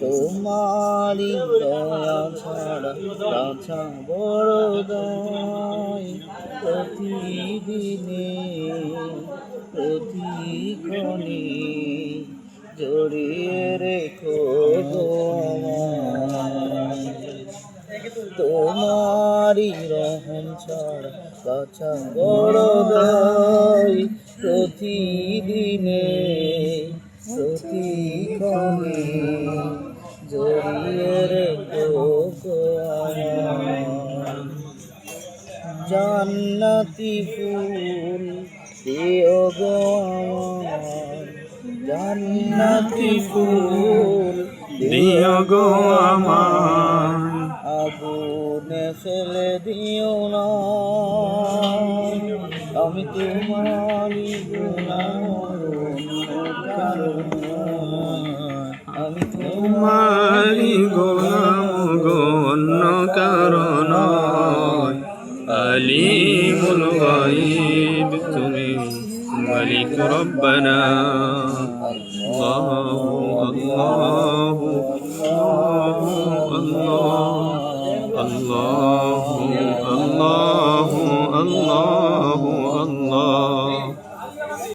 তোমারি দয়া ছাড়া বাঁচা বড় দায়, প্রতিদিনে প্রতিক্ষণে জড়িয়ে রেখো গো আমায়। তোমারি রহম ছাড়া বাঁচা বড় দায়, প্রতিদিনে প্রতিক্ষণে জড়িয়ে রেখো গো আমায়। জান্নাতি ফুল দিও গো আমায়, জান্নাতি ফুল দিও গো আমায়, আগুনে ফেলে দিও না, আমি তোমারই আমি তোমারি গোলাম গো অন্য কারণ আলিমুল গায়ব তুমি মালিক রব্বানা। আল্লাহু আল্লাহু আল্লাহু আল্লাহু আল্লাহ